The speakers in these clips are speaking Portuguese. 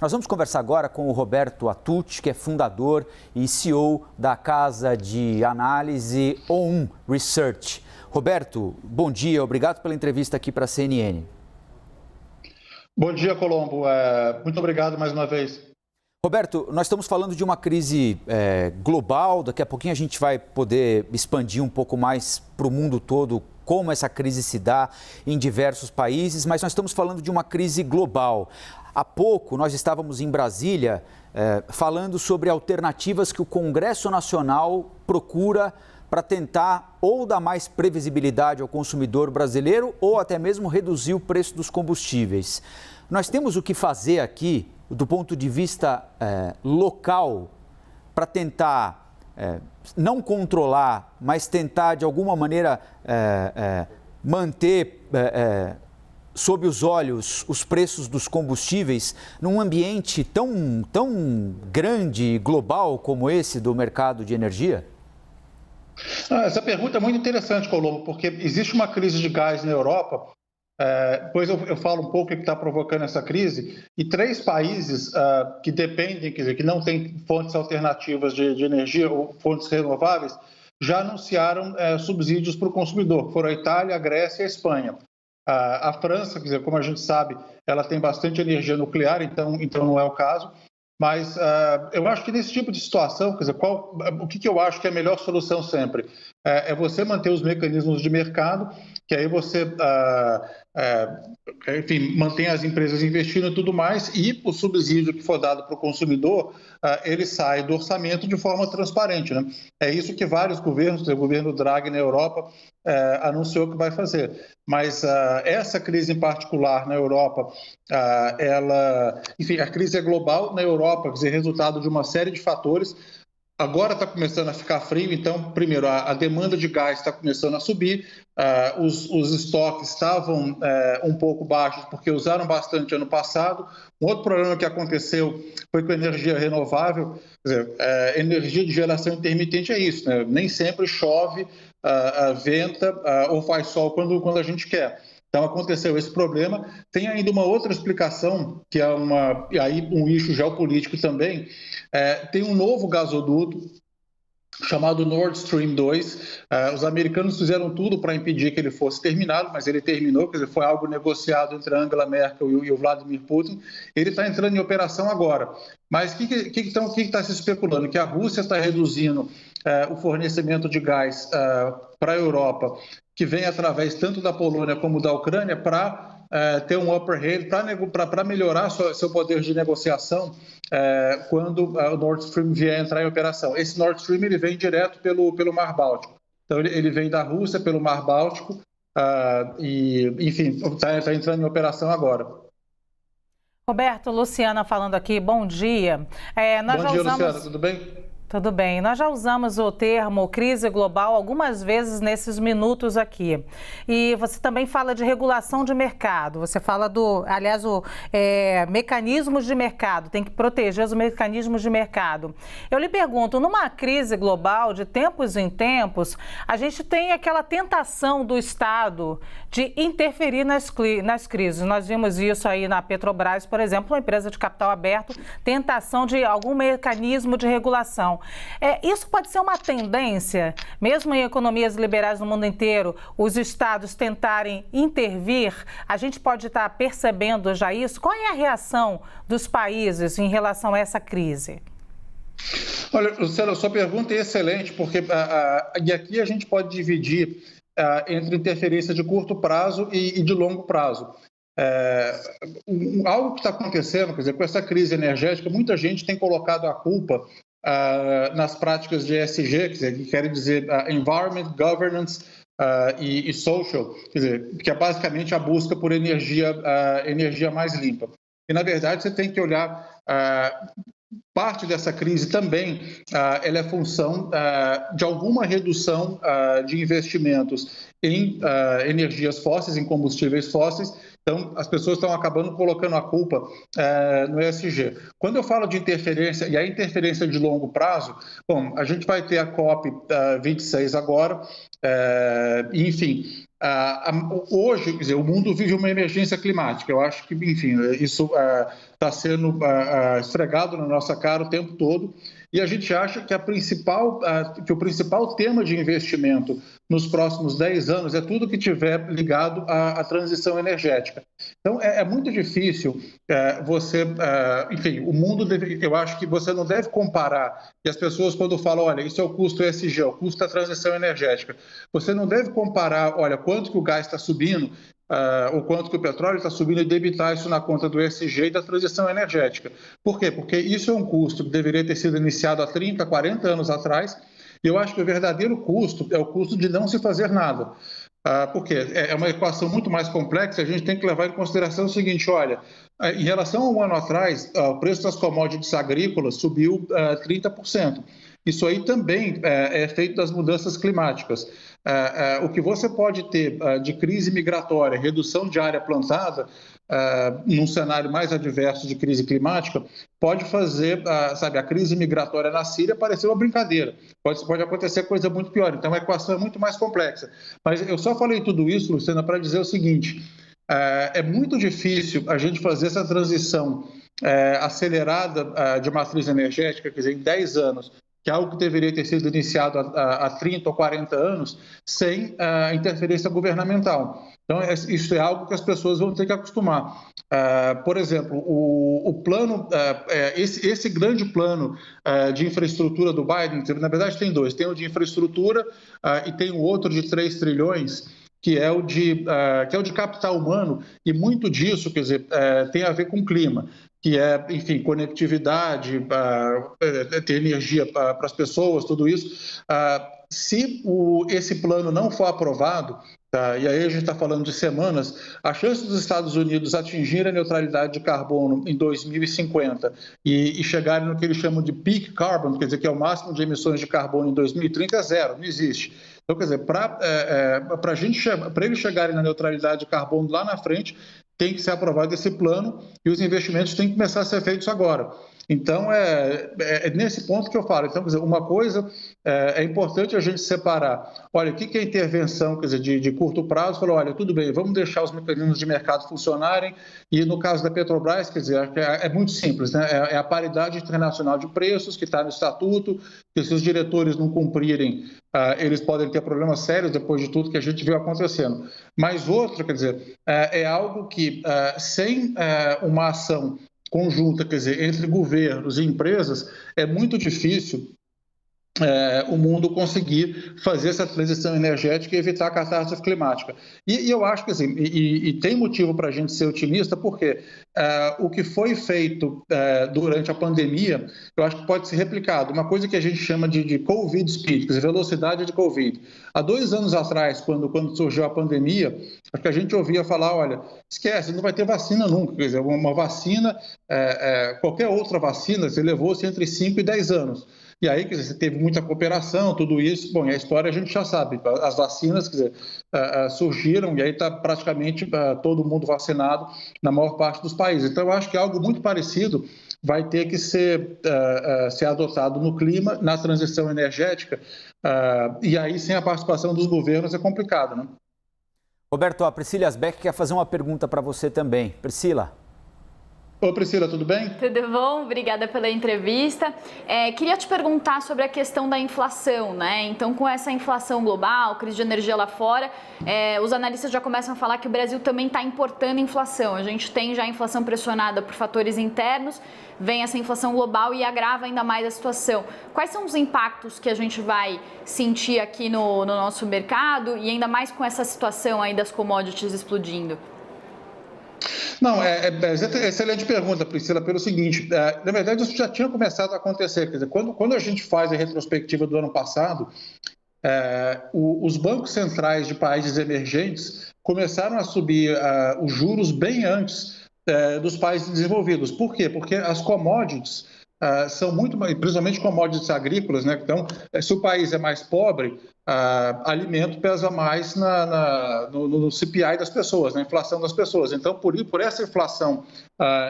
Nós vamos conversar agora com o Roberto Atucci, que é fundador e CEO da casa de análise O1 Research. Roberto, bom dia, obrigado pela entrevista aqui para a CNN. Bom dia, Colombo. Muito obrigado mais uma vez. Roberto, nós estamos falando de uma crise global, daqui a pouquinho a gente vai poder expandir um pouco mais para o mundo todo como essa crise se dá em diversos países, mas nós estamos falando de uma crise global. Há pouco nós estávamos em Brasília falando sobre alternativas que o Congresso Nacional procura para tentar ou dar mais previsibilidade ao consumidor brasileiro ou até mesmo reduzir o preço dos combustíveis. Nós temos o que fazer aqui, do ponto de vista local, para tentar não controlar, mas tentar de alguma maneira manter sob os olhos os preços dos combustíveis num ambiente tão grande e global como esse do mercado de energia? Essa pergunta é muito interessante, Colombo, porque existe uma crise de gás na Europa. Depois eu falo um pouco o que está provocando essa crise, e 3 países que dependem, quer dizer, que não têm fontes alternativas de energia ou fontes renováveis, já anunciaram subsídios para o consumidor, foram a Itália, a Grécia e a Espanha. A França, quer dizer, como a gente sabe, ela tem bastante energia nuclear, então não é o caso. Mas eu acho que nesse tipo de situação, quer dizer, o que eu acho que é a melhor solução sempre? É você manter os mecanismos de mercado, que aí você, enfim, mantém as empresas investindo e tudo mais, e o subsídio que for dado para o consumidor, ele sai do orçamento de forma transparente, né? É isso que vários governos, o governo Draghi na Europa, anunciou que vai fazer. Mas essa crise em particular na Europa, enfim, a crise é global na Europa, quer dizer, resultado de uma série de fatores. Agora está começando a ficar frio, então, primeiro, a demanda de gás está começando a subir, os estoques estavam um pouco baixos porque usaram bastante ano passado. Um outro problema que aconteceu foi com a energia renovável, quer dizer, energia de geração intermitente é isso, né? Nem sempre chove, venta ou faz sol quando a gente quer. Então aconteceu esse problema. Tem ainda uma outra explicação, que é aí um eixo geopolítico também. Tem um novo gasoduto chamado Nord Stream 2. Os americanos fizeram tudo para impedir que ele fosse terminado, mas ele terminou, quer dizer, foi algo negociado entre a Angela Merkel e o Vladimir Putin. Ele está entrando em operação agora. Mas o que está se especulando? Que a Rússia está reduzindo o fornecimento de gás para a Europa, que vem através tanto da Polônia como da Ucrânia, para ter um upper hand, para melhorar seu poder de negociação quando o Nord Stream vier entrar em operação. Esse Nord Stream ele vem direto pelo Mar Báltico. Então, ele vem da Rússia pelo Mar Báltico e, enfim, está entrando em operação agora. Roberto, Luciana falando aqui, bom dia. Bom dia, Luciana, tudo bem? Tudo bem. Nós já usamos o termo crise global algumas vezes nesses minutos aqui. E você também fala de regulação de mercado. Você fala mecanismos de mercado, tem que proteger os mecanismos de mercado. Eu lhe pergunto, numa crise global, de tempos em tempos, a gente tem aquela tentação do Estado de interferir nas crises. Nós vimos isso aí na Petrobras, por exemplo, uma empresa de capital aberto, tentação de algum mecanismo de regulação. Isso pode ser uma tendência, mesmo em economias liberais no mundo inteiro, os estados tentarem intervir? A gente pode estar percebendo já isso? Qual é a reação dos países em relação a essa crise? Olha, Luciana, a sua pergunta é excelente, porque e aqui a gente pode dividir entre interferência de curto prazo e de longo prazo. Algo que está acontecendo, quer dizer, com essa crise energética, muita gente tem colocado a culpa nas práticas de ESG, quer dizer, que querem dizer Environment, Governance e Social, quer dizer, que é basicamente a busca por energia mais limpa. E, na verdade, você tem que olhar parte dessa crise também, ela é função de alguma redução de investimentos em energias fósseis, em combustíveis fósseis. Então, as pessoas estão acabando colocando a culpa no ESG. Quando eu falo de interferência, e a interferência de longo prazo, bom, a gente vai ter a COP26 agora, enfim, Hoje, quer dizer, o mundo vive uma emergência climática. Eu acho que, enfim, isso está sendo esfregado na nossa cara o tempo todo. E a gente acha que o principal tema de investimento nos próximos 10 anos é tudo que tiver ligado à transição energética. Então, é muito difícil enfim, o mundo eu acho que você não deve comparar, e as pessoas quando falam, olha, isso é o custo ESG, o custo da transição energética, você não deve comparar, olha, quanto que o gás está subindo, o quanto que o petróleo está subindo e debitar isso na conta do ESG e da transição energética. Por quê? Porque isso é um custo que deveria ter sido iniciado há 30, 40 anos atrás, e eu acho que o verdadeiro custo é o custo de não se fazer nada. Porque é uma equação muito mais complexa, a gente tem que levar em consideração o seguinte, olha, em relação a um ano atrás, o preço das commodities agrícolas subiu 30%. Isso aí também é efeito das mudanças climáticas. O que você pode ter de crise migratória, redução de área plantada, num cenário mais adverso de crise climática, pode fazer, a crise migratória na Síria parecer uma brincadeira. Pode acontecer coisa muito pior. Então, a equação é muito mais complexa. Mas eu só falei tudo isso, Luciana, para dizer o seguinte, é muito difícil a gente fazer essa transição acelerada de matriz energética, quer dizer, em 10 anos, que é algo que deveria ter sido iniciado há 30 ou 40 anos, sem interferência governamental. Então, isso é algo que as pessoas vão ter que acostumar. Por exemplo, o plano, esse grande plano de infraestrutura do Biden, na verdade tem dois, tem o de infraestrutura e tem o outro de 3 trilhões, que é o de capital humano, e muito disso, quer dizer, tem a ver com clima, que é, enfim, conectividade, ter energia para as pessoas, tudo isso. Se esse plano não for aprovado, e aí a gente está falando de semanas, a chance dos Estados Unidos atingirem a neutralidade de carbono em 2050 e chegarem no que eles chamam de peak carbon, quer dizer, que é o máximo de emissões de carbono em 2030, é zero, não existe. Então, quer dizer, para eles chegarem na neutralidade de carbono lá na frente, tem que ser aprovado esse plano e os investimentos têm que começar a ser feitos agora. Então, é nesse ponto que eu falo. Então, quer dizer, uma coisa é importante a gente separar. Olha, o que é intervenção, quer dizer, de curto prazo? Falou, olha, tudo bem, vamos deixar os mecanismos de mercado funcionarem. E no caso da Petrobras, quer dizer, é muito simples, né? É a paridade internacional de preços que está no estatuto, que se os diretores não cumprirem, eles podem ter problemas sérios depois de tudo que a gente viu acontecendo. Mas outra, quer dizer, é algo que, sem uma ação conjunta, quer dizer, entre governos e empresas, é muito difícil o mundo conseguir fazer essa transição energética e evitar a catástrofe climática. E eu acho que assim, e tem motivo para a gente ser otimista, porque o que foi feito durante a pandemia, eu acho que pode ser replicado. Uma coisa que a gente chama de Covid speed, quer dizer, velocidade de Covid. Há 2 anos atrás, quando surgiu a pandemia, acho que a gente ouvia falar, olha, esquece, não vai ter vacina nunca. Quer dizer, uma vacina, qualquer outra vacina, levou-se entre 5 e 10 anos. E aí, quer dizer, você teve muita cooperação, tudo isso. Bom, e a história a gente já sabe. As vacinas, quer dizer, surgiram e aí está praticamente todo mundo vacinado na maior parte dos países. Então, eu acho que algo muito parecido vai ter que ser adotado no clima, na transição energética. E aí, sem a participação dos governos, é complicado, né? Roberto, a Priscila Asbeck quer fazer uma pergunta para você também. Priscila. Oi, Priscila, tudo bem? Tudo bom? Obrigada pela entrevista. Queria te perguntar sobre a questão da inflação, né? Então, com essa inflação global, crise de energia lá fora, os analistas já começam a falar que o Brasil também está importando inflação. A gente tem já a inflação pressionada por fatores internos, vem essa inflação global e agrava ainda mais a situação. Quais são os impactos que a gente vai sentir aqui no nosso mercado e ainda mais com essa situação aí das commodities explodindo? Não, excelente pergunta, Priscila, pelo seguinte, na verdade isso já tinha começado a acontecer, quer dizer, quando a gente faz a retrospectiva do ano passado, os bancos centrais de países emergentes começaram a subir os juros bem antes dos países desenvolvidos. Por quê? Porque as commodities são muito, principalmente commodities agrícolas, né? Então, se o país é mais pobre, alimento pesa mais no CPI das pessoas, na inflação das pessoas. Então, por essa inflação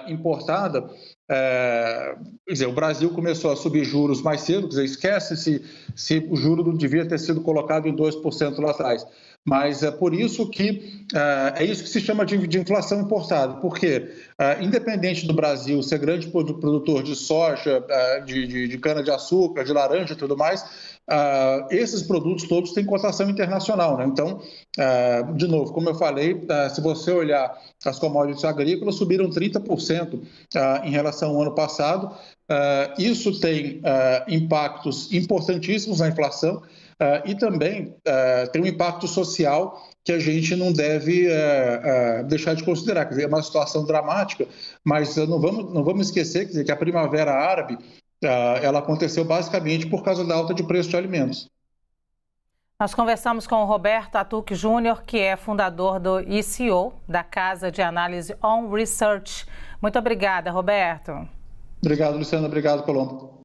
importada, quer dizer, o Brasil começou a subir juros mais cedo, quer dizer, esquece se o juro não devia ter sido colocado em 2% lá atrás. Mas é por isso que é isso que se chama de inflação importada, porque independente do Brasil ser grande produtor de soja, de cana-de-açúcar, de laranja e tudo mais, esses produtos todos têm cotação internacional, né? Então, de novo, como eu falei, se você olhar as commodities agrícolas, subiram 30% em relação ao ano passado. Isso tem impactos importantíssimos na inflação e também tem um impacto social que a gente não deve deixar de considerar. Quer dizer, é uma situação dramática, mas não vamos esquecer, quer dizer, que a Primavera Árabe ela aconteceu basicamente por causa da alta de preço de alimentos. Nós conversamos com o Roberto Atuque Júnior, que é fundador e CEO da casa de análise On Research. Muito obrigada, Roberto. Obrigado, Luciana. Obrigado, Colombo.